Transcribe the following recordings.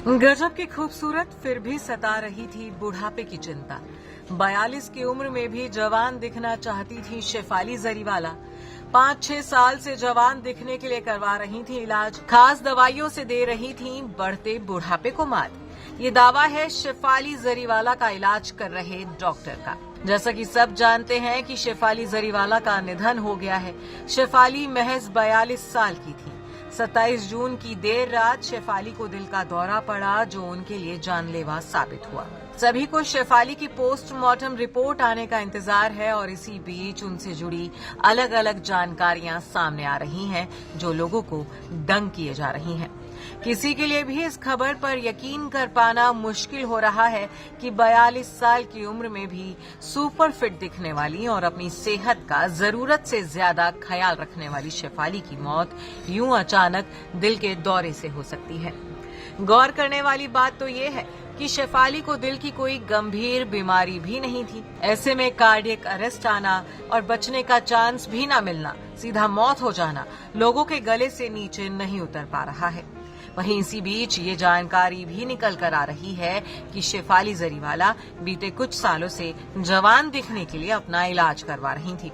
गजब की खूबसूरत फिर भी सता रही थी बुढ़ापे की चिंता। 42 की उम्र में भी जवान दिखना चाहती थी शेफाली जरीवाला। 5-6 साल से जवान दिखने के लिए करवा रही थी इलाज, खास दवाइयों से दे रही थी बढ़ते बुढ़ापे को मात। ये दावा है शेफाली जरीवाला का इलाज कर रहे डॉक्टर का। जैसा कि सब जानते हैं कि शेफाली जरीवाला का निधन हो गया है। शेफाली महज 42 साल की थी। 27 जून की देर रात शेफाली को दिल का दौरा पड़ा, जो उनके लिए जानलेवा साबित हुआ। सभी को शेफाली की पोस्टमार्टम रिपोर्ट आने का इंतजार है और इसी बीच उनसे जुड़ी अलग अलग जानकारियां सामने आ रही हैं, जो लोगों को दंग किए जा रही हैं। किसी के लिए भी इस खबर पर यकीन कर पाना मुश्किल हो रहा है कि 42 साल की उम्र में भी सुपर फिट दिखने वाली और अपनी सेहत का जरूरत से ज्यादा ख्याल रखने वाली शेफाली की मौत यूं अचानक दिल के दौरे से हो सकती है। गौर करने वाली बात तो ये है कि शेफाली को दिल की कोई गंभीर बीमारी भी नहीं थी। ऐसे में कार्डियक अरेस्ट आना और बचने का चांस भी न मिलना, सीधा मौत हो जाना लोगों के गले से नीचे नहीं उतर पा रहा है। वहीं इसी बीच ये जानकारी भी निकल कर आ रही है कि शेफाली जरीवाला बीते कुछ सालों से जवान दिखने के लिए अपना इलाज करवा रही थी।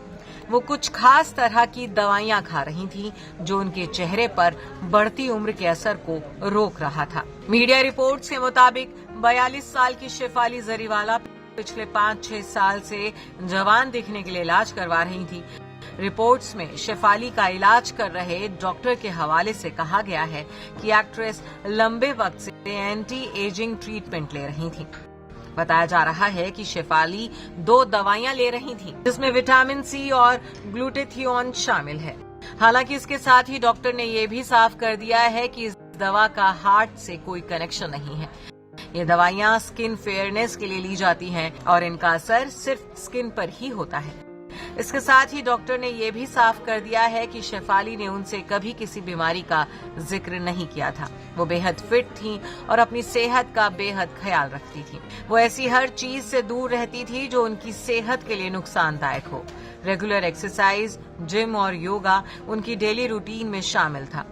वो कुछ खास तरह की दवाइयां खा रही थी, जो उनके चेहरे पर बढ़ती उम्र के असर को रोक रहा था। मीडिया रिपोर्ट्स के मुताबिक 42 साल की शेफाली जरीवाला पिछले 5-6 साल से जवान दिखने के लिए इलाज करवा रही थी। रिपोर्ट्स में शेफाली का इलाज कर रहे डॉक्टर के हवाले से कहा गया है कि एक्ट्रेस लंबे वक्त से एंटी एजिंग ट्रीटमेंट ले रही थी। बताया जा रहा है कि शेफाली 2 दवाइयां ले रही थी, जिसमें विटामिन सी और ग्लूटेथियोन शामिल है। हालांकि इसके साथ ही डॉक्टर ने यह भी साफ कर दिया है कि इस दवा का हार्ट से कोई कनेक्शन नहीं है। ये दवाइयां स्किन फेयरनेस के लिए ली जाती हैं और इनका असर सिर्फ स्किन पर ही होता है। इसके साथ ही डॉक्टर ने यह भी साफ कर दिया है कि शेफाली ने उनसे कभी किसी बीमारी का जिक्र नहीं किया था। वो बेहद फिट थी और अपनी सेहत का बेहद ख्याल रखती थी। वो ऐसी हर चीज से दूर रहती थी जो उनकी सेहत के लिए नुकसानदायक हो। रेगुलर एक्सरसाइज, जिम और योगा उनकी डेली रूटीन में शामिल था।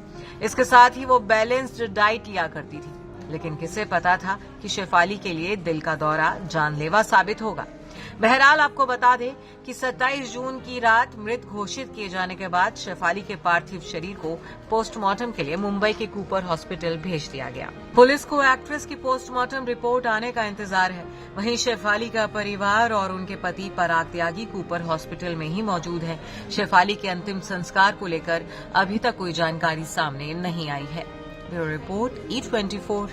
इसके साथ ही वो बैलेंस्ड डाइट लिया करती थी। लेकिन किसे पता था कि शेफाली के लिए दिल का दौरा जानलेवा साबित होगा। बहरहाल आपको बता दें कि 27 जून की रात मृत घोषित किए जाने के बाद शेफाली के पार्थिव शरीर को पोस्टमार्टम के लिए मुंबई के कूपर हॉस्पिटल भेज दिया गया। पुलिस को एक्ट्रेस की पोस्टमार्टम रिपोर्ट आने का इंतजार है। वहीं शेफाली का परिवार और उनके पति पराग त्यागी कूपर हॉस्पिटल में ही मौजूद है। शेफाली के अंतिम संस्कार को लेकर अभी तक कोई जानकारी सामने नहीं आई है। Bureau report E24।